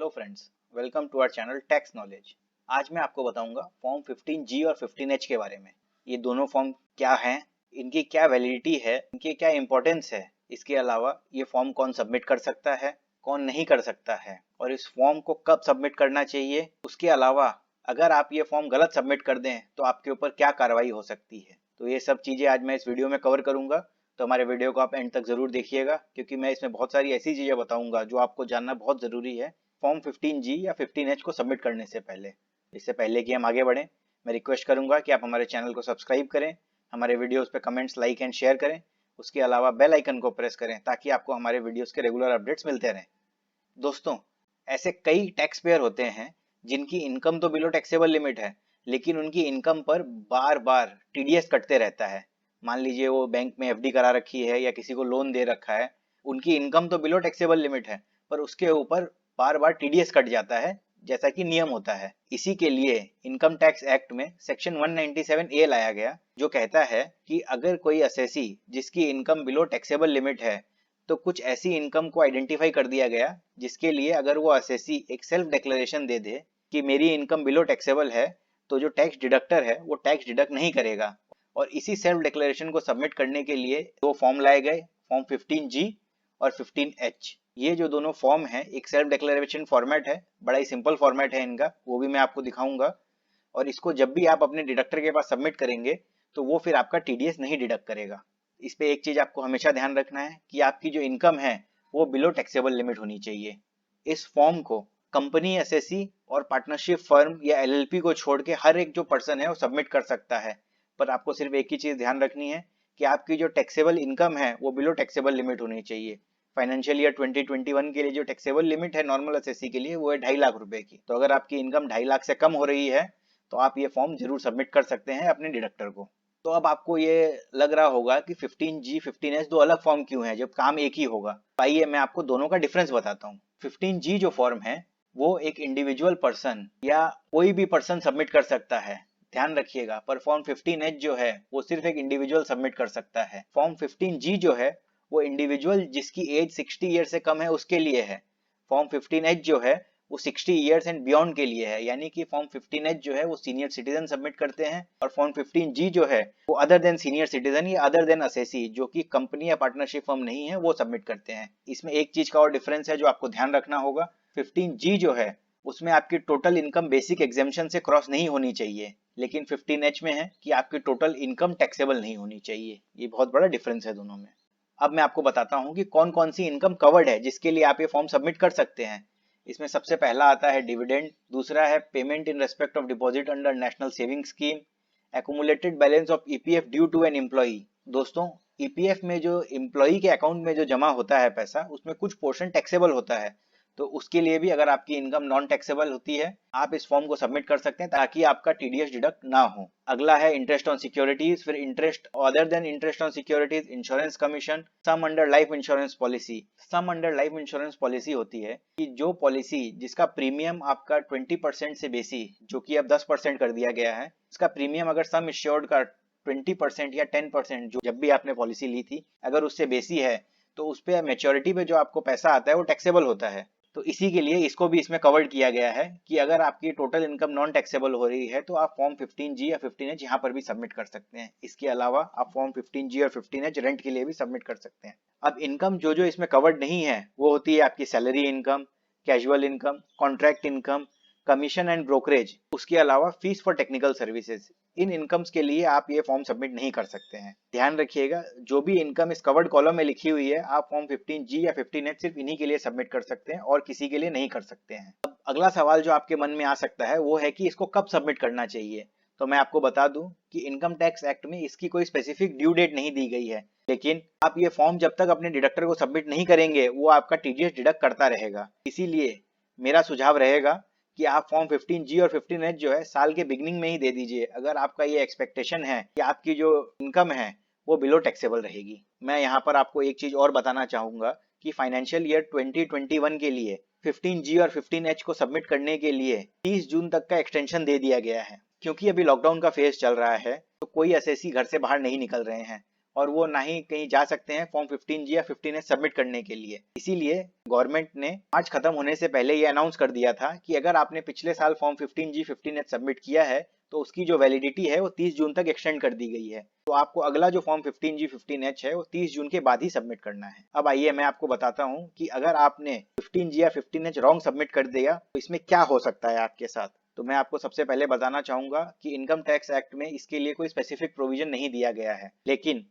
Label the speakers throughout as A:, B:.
A: Hello friends, welcome to our channel tax knowledge. आज मैं आपको बताऊंगा फॉर्म 15G और 15H के बारे में। ये दोनों फॉर्म क्या हैं, इनकी क्या वैलिडिटी है, इनकी क्या इंपॉर्टेंस है। इसके अलावा ये फॉर्म कौन सबमिट कर सकता है, कौन नहीं कर सकता है, और इस फॉर्म को कब सबमिट करना चाहिए। उसके अलावा अगर आप ये फॉर्म गलत सबमिट कर दें तो आपके ऊपर क्या कार्रवाई हो सकती है। तो ये सब चीज़ें आज मैं इस वीडियो में कवर करूंगा। तो हमारे वीडियो को आप एंड तक जरूर देखिएगा, क्योंकि मैं इसमें बहुत सारी ऐसी चीजें बताऊंगा जो आपको जानना बहुत जरूरी है फॉर्म 15G या 15H को सबमिट करने से पहले। इससे पहले कि हम आगे बढ़ें, मैं रिक्वेस्ट करूंगा कि आप हमारे चैनल को सब्सक्राइब करें, हमारे वीडियोस पे कमेंट्स, लाइक एंड शेयर करें। उसके अलावा बेल आइकन को प्रेस करें ताकि आपको हमारे वीडियोस के रेगुलर अपडेट्स मिलते रहें। दोस्तों, ऐसे कई टैक्स पेयर होते हैं जिनकी इनकम तो बिलो टैक्सेबल लिमिट है, लेकिन उनकी इनकम पर बार बार टीडीएस कटते रहता है। मान लीजिए वो बैंक में एफडी करा रखी है या किसी को लोन दे रखा है, उनकी इनकम तो बिलो टैक्सेबल लिमिट है, पर उसके ऊपर बार बार टीडीएस कट जाता है, जैसा कि नियम होता है। इसी के लिए इनकम टैक्स एक्ट में सेक्शन 197A लाया गया, जो कहता है कि अगर कोई असेसी जिसकी इनकम बिलो टैक्सेबल लिमिट है, तो कुछ ऐसी इनकम को आइडेंटिफाई कर दिया गया जिसके लिए अगर वो असेसी एक सेल्फ डिक्लेरेशन दे दे कि मेरी इनकम बिलो टैक्सेबल है, तो जो टैक्स डिडक्टर है वो टैक्स डिडक्ट नहीं करेगा। और इसी सेल्फ डिक्लेरेशन को सबमिट करने के लिए दो फॉर्म लाए गए, फॉर्म 15G और 15H। ये जो दोनों फॉर्म है एक सेल्फ डिक्लेरेशन फॉर्मेट है, बड़ा ही सिंपल फॉर्मेट है इनका, वो भी मैं आपको दिखाऊंगा। और इसको जब भी आप अपने डिडक्टर के पास सबमिट करेंगे तो वो फिर आपका टीडीएस नहीं डिडक्ट करेगा। इस पे एक चीज आपको हमेशा ध्यान रखना है कि आपकी जो इनकम है वो बिलो टैक्सेबल लिमिट होनी चाहिए। इस फॉर्म को कंपनी, एसएससी और पार्टनरशिप फर्म या एलएलपी को छोड़ के हर एक जो पर्सन है वो सबमिट कर सकता है। पर आपको सिर्फ एक ही चीज ध्यान रखनी है कि आपकी जो टैक्सेबल इनकम है वो बिलो टैक्सेबल लिमिट होनी चाहिए। फाइनेंशियल ईयर 2021 के लिए जो टैक्सेबल लिमिट है नॉर्मल एसएससी के लिए वो है 2.5 लाख रुपए की। तो अगर आपकी इनकम 2.5 लाख से कम हो रही है तो आप ये फॉर्म जरूर सबमिट कर सकते हैं अपने डिडक्टर को। तो अब आपको ये लग रहा होगा कि 15G 15H दो अलग फॉर्म क्यों है जब काम एक ही होगा। तो आइए मैं आपको दोनों का डिफरेंस बताता हूँ। 15G जो फॉर्म है वो एक इंडिविजुअल पर्सन या कोई भी पर्सन सबमिट कर सकता है, ध्यान रखिएगा। पर फॉर्म 15H जो है वो सिर्फ एक इंडिविजुअल सबमिट कर सकता है। फॉर्म 15G जो है वो इंडिविजुअल जिसकी एज 60 ईयर से कम है उसके लिए है। फॉर्म 15H जो है वो 60 ईयर्स एंड बियॉन्ड के लिए है, यानी कि फॉर्म 15H जो है वो सीनियर सिटीजन सबमिट करते हैं, और फॉर्म 15G जो है वो अदर देन सीनियर सिटीजन या अदर देन असेसी जो कि कंपनी या पार्टनरशिप फर्म नहीं है वो सबमिट करते हैं। इसमें एक चीज का और डिफरेंस है जो आपको ध्यान रखना होगा। 15G जो है उसमें आपकी टोटल इनकम बेसिक एग्जेम्पशन से क्रॉस नहीं होनी चाहिए, लेकिन 15H में है कि आपकी टोटल इनकम टैक्सेबल नहीं होनी चाहिए। ये बहुत बड़ा डिफरेंस है दोनों में। अब मैं आपको बताता हूँ कि कौन कौन सी इनकम कवर्ड है जिसके लिए आप ये फॉर्म सबमिट कर सकते हैं। इसमें सबसे पहला आता है डिविडेंड, दूसरा है payment in respect of deposit under national saving scheme, accumulated balance of EPF due to an employee. दोस्तों, ईपीएफ में जो एम्प्लॉई के अकाउंट में जो जमा होता है पैसा, उसमें कुछ पोर्शन टैक्सेबल होता है। तो उसके लिए भी अगर आपकी इनकम नॉन टैक्सेबल होती है आप इस फॉर्म को सबमिट कर सकते हैं ताकि आपका टीडीएस डिडक्ट ना हो। अगला है इंटरेस्ट ऑन सिक्योरिटीज, फिर interest other than interest on securities, insurance commission, sum under life insurance policy. Sum under life insurance policy होती है कि जो पॉलिसी जिसका प्रीमियम आपका 20% से बेसी, जो कि अब 10% कर दिया गया है, इसका प्रीमियम अगर सम इंश्योर्ड का 20% या 10% जो जब भी आपने पॉलिसी ली थी अगर उससे बेसी है, तो उस पे मैच्योरिटी पे जो आपको पैसा आता है वो टैक्सेबल होता है। तो इसी के लिए इसको भी इसमें कवर्ड किया गया है कि अगर आपकी टोटल इनकम नॉन टैक्सेबल हो रही है तो आप फॉर्म 15G या 15H यहाँ पर भी सबमिट कर सकते हैं। इसके अलावा आप फॉर्म 15G और 15H रेंट के लिए भी सबमिट कर सकते हैं। अब इनकम जो जो इसमें कवर्ड नहीं है वो होती है आपकी salary income, casual income, contract income, commission and brokerage, उसके अलावा fees for technical services. In incomes के लिए आप ये फॉर्म सबमिट नहीं कर सकते हैं। ध्यान रखिएगा, जो भी इनकम इस कवर्ड कॉलम में लिखी हुई है आप फॉर्म 15G या 15H सिर्फ इन्हीं के लिए सबमिट कर सकते हैं और किसी के लिए नहीं कर सकते हैं। अब अगला सवाल जो आपके मन में आ सकता है वो है कि इसको कब सबमिट करना चाहिए। तो मैं आपको बता दूं कि इनकम टैक्स एक्ट में इसकी कोई स्पेसिफिक ड्यू डेट नहीं दी गई है, लेकिन आप ये फॉर्म जब तक अपने डिडक्टर को सबमिट नहीं करेंगे वो आपका टीडीएस डिडक्ट करता रहेगा। इसीलिए मेरा सुझाव रहेगा कि आप फॉर्म 15G और 15H जो है साल के बिगनिंग में ही दे दीजिए, अगर आपका ये एक्सपेक्टेशन है कि आपकी जो इनकम है वो बिलो टैक्सेबल रहेगी। मैं यहाँ पर आपको एक चीज और बताना चाहूंगा कि फाइनेंशियल ईयर 2021 के लिए 15G और 15H को सबमिट करने के लिए 30 जून तक का एक्सटेंशन दे दिया गया है, क्योंकि अभी लॉकडाउन का फेज चल रहा है तो कोई एसएससी घर से बाहर नहीं निकल रहे हैं और वो ना ही कहीं जा सकते हैं फॉर्म 15G या 15H सबमिट करने के लिए। इसीलिए गवर्नमेंट ने मार्च खत्म होने से पहले ये अनाउंस कर दिया था कि अगर आपने पिछले साल फॉर्म 15G 15H सबमिट किया है तो उसकी जो वैलिडिटी है वो 30 जून तक एक्सटेंड कर दी गई है। तो आपको अगला जो फॉर्म 15G 15H है वो 30 जून के बाद ही सबमिट करना है। अब आइए मैं आपको बताता हूँ कि अगर आपने 15G या 15H रॉन्ग सबमिट कर दिया तो इसमें क्या हो सकता है आपके साथ। तो मैं आपको सबसे पहले बताना चाहूंगा कि इनकम टैक्स एक्ट में इसके लिए कोई स्पेसिफिक प्रोविजन नहीं दिया गया है, लेकिन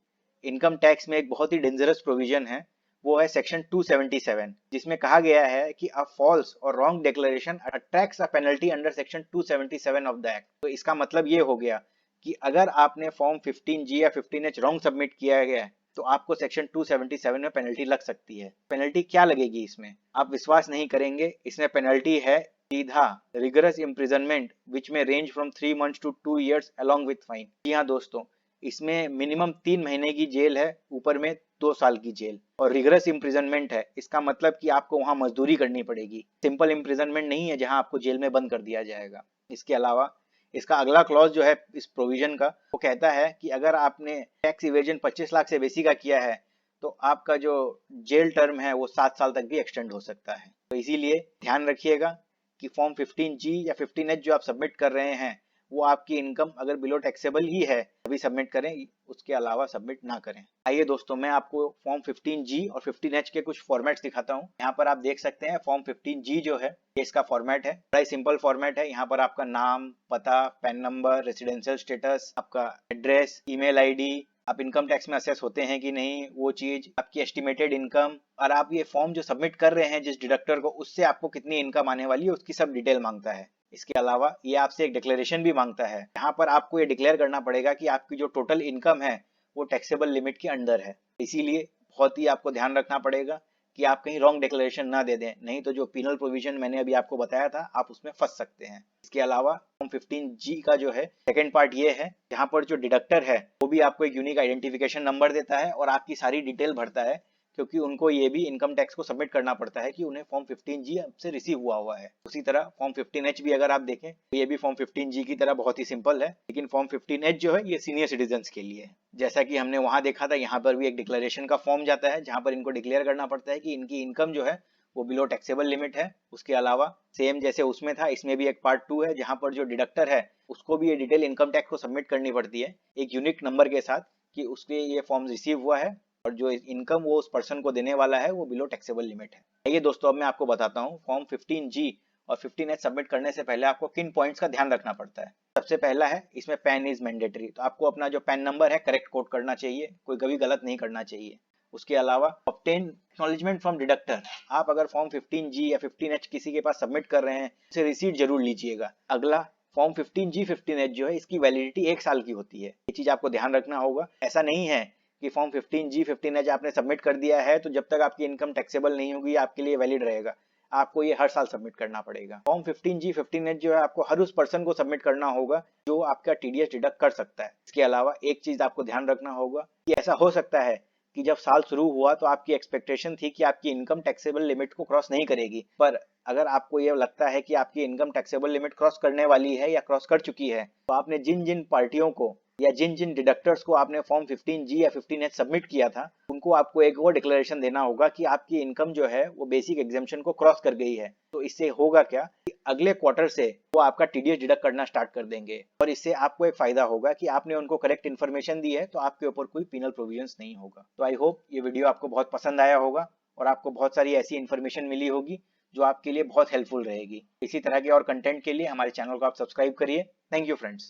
A: इनकम टैक्स में एक बहुत ही डेंजरस प्रोविजन है, वो है सेक्शन 277, जिसमें कहा गया है कि अ फॉल्स और wrong declaration attracts a penalty under section 277 of the act. तो इसका मतलब ये हो गया कि अगर आपने फॉर्म 15G या 15H रॉन्ग सबमिट किया गया है तो आपको सेक्शन 277 में पेनल्टी लग सकती है। पेनल्टी क्या लगेगी इसमें, आप विश्वास नहीं करेंगे, इसमें पेनल्टी है सीधा rigorous imprisonment which may range from 3 months to 2 years along with fine. जी हाँ दोस्तों, इसमें मिनिमम 3 महीने की जेल है, ऊपर में 2 साल की जेल, और रिगरस इम्प्रिजनमेंट है। इसका मतलब कि आपको वहां मजदूरी करनी पड़ेगी, सिंपल इम्प्रिजनमेंट नहीं है जहां आपको जेल में बंद कर दिया जाएगा। इसके अलावा इसका अगला क्लॉज जो है इस प्रोविजन का, वो कहता है कि अगर आपने टैक्स इवेजन 25 लाख से बेसी का किया है तो आपका जो जेल टर्म है वो 7 साल तक भी एक्सटेंड हो सकता है। तो इसीलिए ध्यान रखिएगा कि फॉर्म 15G या 15H जो आप सबमिट कर रहे हैं वो आपकी इनकम अगर बिलो टैक्सेबल ही है तभी सबमिट करें, उसके अलावा सबमिट ना करें। आइए दोस्तों, मैं आपको फॉर्म 15G और 15H के कुछ फॉर्मेट्स दिखाता हूँ। यहाँ पर आप देख सकते हैं फॉर्म 15G जो है ये इसका फॉर्मेट है, बड़ा ही सिंपल फॉर्मेट है। यहाँ पर आपका नाम, पता, पैन नंबर, रेसिडेंशियल स्टेटस, आपका एड्रेस, ईमेल आईडी, आप इनकम टैक्स में असेस होते हैं कि नहीं वो चीज, आपकी एस्टिमेटेड इनकम, और आप ये फॉर्म जो सबमिट कर रहे हैं जिस डिडक्टर को, उससे आपको कितनी इनकम आने वाली है उसकी सब डिटेल मांगता है। इसके अलावा ये आपसे एक डिक्लेरेशन भी मांगता है, यहाँ पर आपको ये डिक्लेयर करना पड़ेगा कि आपकी जो टोटल इनकम है वो टैक्सेबल लिमिट के अंडर है। इसीलिए बहुत ही आपको ध्यान रखना पड़ेगा कि आप कहीं रॉन्ग डिक्लेरेशन ना दे दें, नहीं तो जो पीनल प्रोविजन मैंने अभी आपको बताया था आप उसमें फंस सकते हैं। इसके अलावा फॉर्म 15G का जो है सेकंड पार्ट ये है, जहाँ पर जो डिडक्टर है वो भी आपको एक यूनिक आइडेंटिफिकेशन नंबर देता है और आपकी सारी डिटेल भरता है, क्योंकि उनको ये भी इनकम टैक्स को सबमिट करना पड़ता है कि उन्हें फॉर्म 15G से रिसीव हुआ है। उसी तरह फॉर्म 15H भी अगर आप देखें तो ये भी फॉर्म 15G की तरह बहुत ही सिंपल है, लेकिन फॉर्म 15H जो है ये सीनियर सिटीजन्स के लिए है। जैसा कि हमने वहां देखा था, यहाँ पर भी एक डिक्लेरेशन का फॉर्म जाता है जहां पर इनको डिक्लेयर करना पड़ता है कि इनकी इनकम जो है वो बिलो टैक्सेबल लिमिट है। उसके अलावा सेम जैसे उसमें था, इसमें भी एक पार्ट 2 है जहां पर जो डिडक्टर है उसको भी ये डिटेल इनकम टैक्स को सबमिट करनी पड़ती है एक यूनिक नंबर के साथ कि उसके ये फॉर्म रिसीव हुआ है और जो इनकम वो उस पर्सन को देने वाला है वो बिलो टैक्सेबल लिमिट है। आइए दोस्तों, अब मैं आपको बताता हूँ फॉर्म 15G और 15H सबमिट करने से पहले आपको किन पॉइंट्स का ध्यान रखना पड़ता है। सबसे पहला है, इसमें पैन इज मैंडेटरी, तो आपको अपना जो पैन नंबर है करेक्ट कोड करना चाहिए, कोई कभी गलत नहीं करना चाहिए। उसके अलावा ऑब्टेन एक्नॉलेजमेंट फ्रॉम डिडक्टर, आप अगर फॉर्म 15G या 15H किसी के पास सबमिट कर रहे हैं उसे रिसीट जरूर लीजिएगा। अगला, फॉर्म 15G 15H जो है इसकी वैलिडिटी 1 साल की होती है, ये चीज आपको ध्यान रखना होगा। ऐसा नहीं है कि फॉर्म 15G 15H आपने सबमिट कर दिया है तो जब तक आपकी इनकम टैक्सेबल नहीं होगी आपके लिए वैलिड रहेगा, आपको ये हर साल सबमिट करना पड़ेगा। फॉर्म 15G 15H जो है आपको हर उस पर्सन को सबमिट करना होगा जो आपका TDS डिडक्ट कर सकता है। इसके अलावा एक चीज आपको ध्यान रखना होगा कि ऐसा हो सकता है कि जब साल शुरू हुआ तो आपकी एक्सपेक्टेशन थी कि आपकी इनकम टैक्सेबल लिमिट को क्रॉस नहीं करेगी, पर अगर आपको ये लगता है कि आपकी इनकम टैक्सेबल लिमिट क्रॉस करने वाली है या क्रॉस कर चुकी है, तो आपने जिन जिन पार्टियों को या जिन जिन डिडक्टर्स को आपने फॉर्म 15G या 15H सबमिट किया था उनको आपको एक और डिक्लेरेशन देना होगा कि आपकी इनकम जो है वो बेसिक एग्जेम्पशन को क्रॉस कर गई है। तो इससे होगा क्या कि अगले क्वार्टर से वो आपका TDS डिडक्ट करना स्टार्ट कर देंगे और इससे आपको एक फायदा होगा कि आपने उनको करेक्ट इन्फॉर्मेशन दी है, तो आपके ऊपर कोई पीनल प्रोविजंस नहीं होगा। तो आई होप ये वीडियो आपको बहुत पसंद आया होगा और आपको बहुत सारी ऐसी इन्फॉर्मेशन मिली होगी जो आपके लिए बहुत हेल्पफुल रहेगी। इसी तरह के और कंटेंट के लिए हमारे चैनल को आप सब्सक्राइब करिए। Thank you friends.